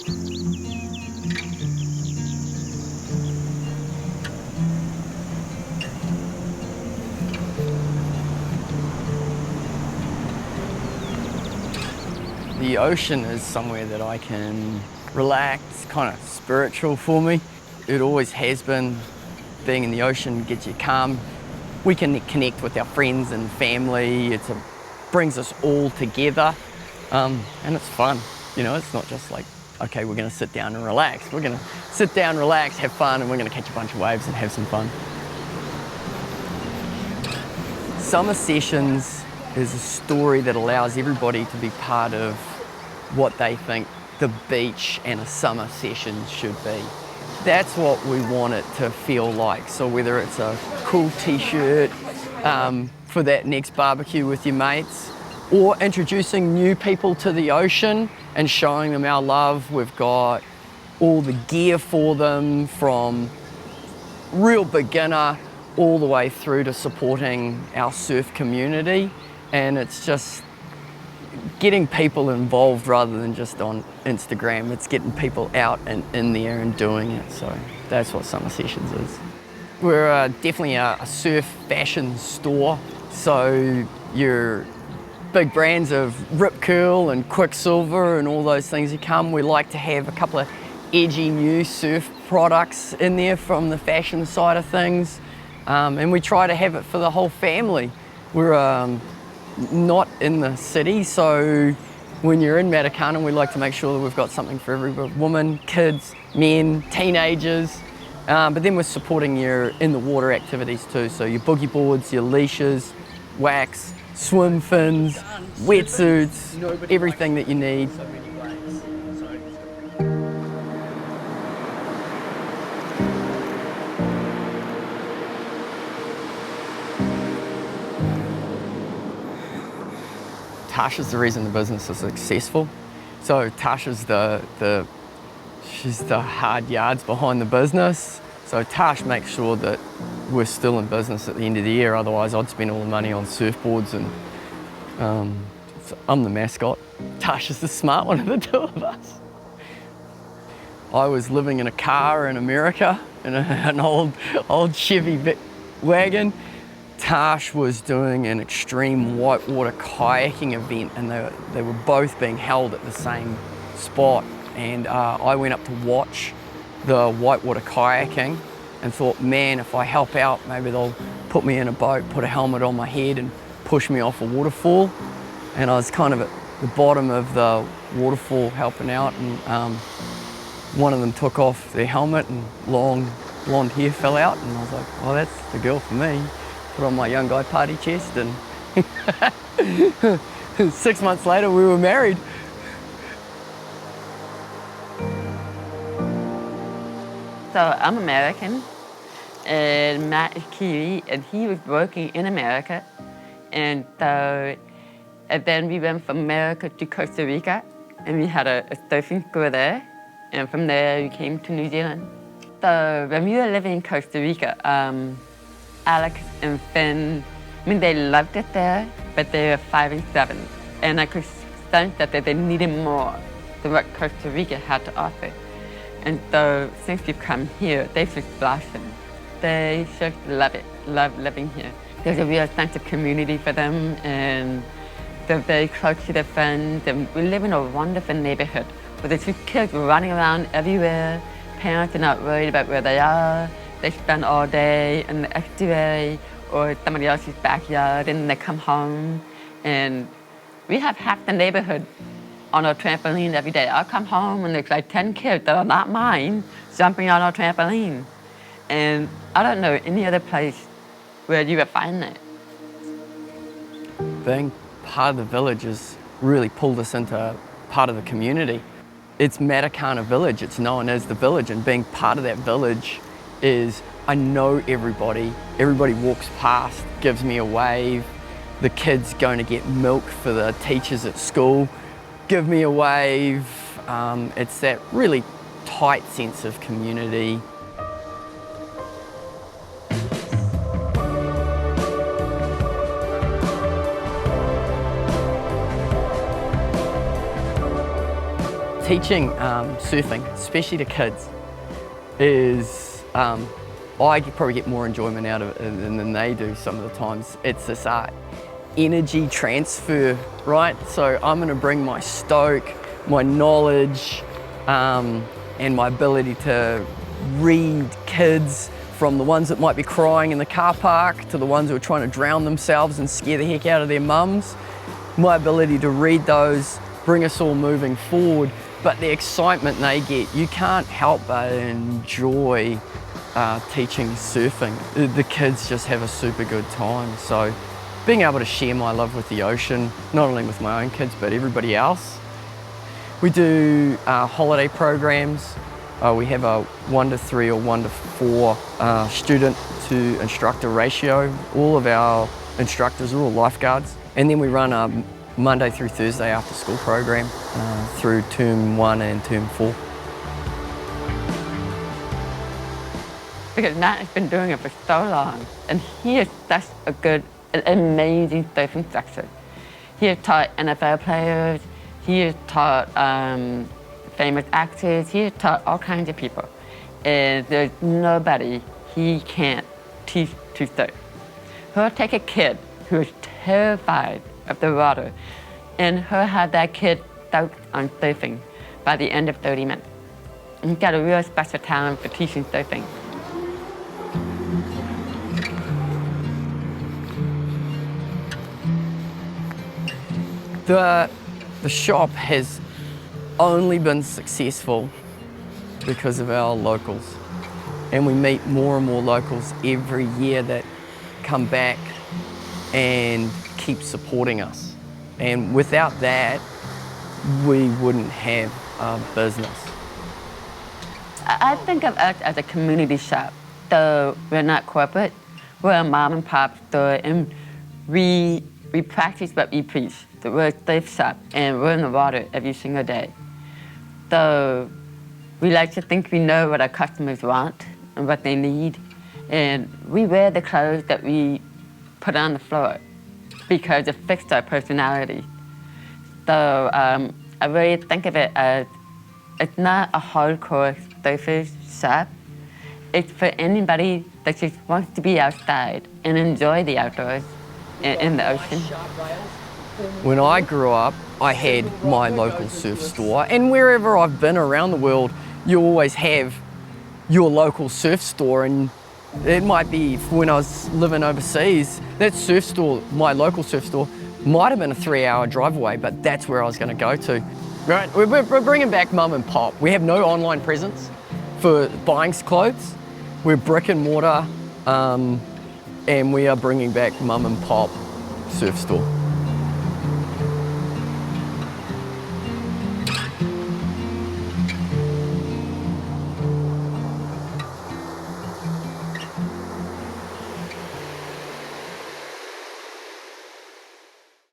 The ocean is somewhere that I can relax, kind of spiritual for me. It always has been. Being in the ocean gets you calm. We can connect with our friends and family. It brings us all together, and it's fun. You know, it's not just like, okay, we're gonna sit down and relax. We're gonna sit down, relax, have fun, and we're gonna catch a bunch of waves and have some fun. Summer Sessions is a story that allows everybody to be part of what they think the beach and a summer session should be. That's what we want it to feel like. So whether it's a cool t-shirt for that next barbecue with your mates, or introducing new people to the ocean and showing them our love. We've got all the gear for them, from real beginner all the way through to supporting our surf community. And it's just getting people involved rather than just on Instagram. It's getting people out and in there and doing it. So that's what Summer Sessions is. We're definitely a surf fashion store. So your big brands of Rip Curl and Quicksilver and all those things that come. We like to have a couple of edgy new surf products in there from the fashion side of things. And we try to have it for the whole family. We're not in the city, so when you're in Matakana, we like to make sure that we've got something for every woman, kids, men, teenagers. But then we're supporting your in the water activities too. So your boogie boards, your leashes, wax, swim fins, wetsuits, everything that you need. Tash is the reason the business is successful. So Tash is she's the hard yards behind the business. So Tash makes sure that we're still in business at the end of the year. Otherwise, I'd spend all the money on surfboards, and so I'm the mascot. Tash is the smart one of the two of us. I was living in a car in America, in an old Chevy wagon. Tash was doing an extreme whitewater kayaking event, and they were both being held at the same spot. And I went up to watch the whitewater kayaking and thought, man, if I help out, maybe they'll put me in a boat, put a helmet on my head and push me off a waterfall. And I was kind of at the bottom of the waterfall helping out, and one of them took off their helmet and long blonde hair fell out, and I was like, well, that's the girl for me. Put on my young guy party chest, and 6 months later we were married. So I'm American, and Matt is Kiwi, and he was working in America. And then we went from America to Costa Rica, and we had a surfing school there. And from there we came to New Zealand. So when we were living in Costa Rica, Alex and Finn, I mean, they loved it there, but they were 5 and 7. And I could sense that they needed more than what Costa Rica had to offer. And so since we've come here, they've just blossomed. They just love it, love living here. There's a real sense of community for them, and they're very close to their friends. And we live in a wonderful neighborhood where there's just kids running around everywhere. Parents are not worried about where they are. They spend all day in the estuary or somebody else's backyard, and they come home. And we have half the neighborhood on our trampoline every day. I'll come home and there's like 10 kids that are not mine jumping on our trampoline. And I don't know any other place where you would find that. Being part of the village has really pulled us into part of the community. It's Matakana Village, it's known as the village, and being part of that village is, I know everybody walks past, gives me a wave. The kids going to get milk for the teachers at school, give me a wave. It's that really tight sense of community. teaching surfing, especially to kids, is I probably get more enjoyment out of it than they do some of the times. It's this energy transfer, right? So I'm going to bring my stoke, my knowledge, and my ability to read kids, from the ones that might be crying in the car park to the ones who are trying to drown themselves and scare the heck out of their mums. My ability to read those, bring us all moving forward, but the excitement they get, you can't help but enjoy teaching surfing. The kids just have a super good time. So being able to share my love with the ocean, not only with my own kids, but everybody else. We do holiday programs. We have a 1 to 3 or 1 to 4 student to instructor ratio. All of our instructors are all lifeguards. And then we run a Monday through Thursday after school program through term 1 and term 4. Because Matt has been doing it for so long, and he is such a good, amazing surf instructor. He has taught NFL players, he has taught famous actors, he has taught all kinds of people. And there's nobody he can't teach to surf. He'll take a kid who is terrified of the water, and he'll have that kid stoked on surfing by the end of 30 minutes. He's got a real special talent for teaching surfing. The shop has only been successful because of our locals. And we meet more and more locals every year that come back and keep supporting us. And without that, we wouldn't have a business. I think of us as a community shop. Though we're not corporate, we're a mom and pop store, and we practice what we preach. So we're a safe shop, and we're in the water every single day. So we like to think we know what our customers want and what they need, and we wear the clothes that we put on the floor because it fits our personality. So I really think of it as it's not a hardcore surfer's shop. It's for anybody that just wants to be outside and enjoy the outdoors in the ocean. When I grew up, I had my local surf store, and wherever I've been around the world, you always have your local surf store. And it might be when I was living overseas, that surf store, my local surf store, might have been a 3-hour drive away, but that's where I was going to go to. Right, we're bringing back mum and pop. We have no online presence for buying clothes. We're brick and mortar, and we are bringing back mum and pop surf store.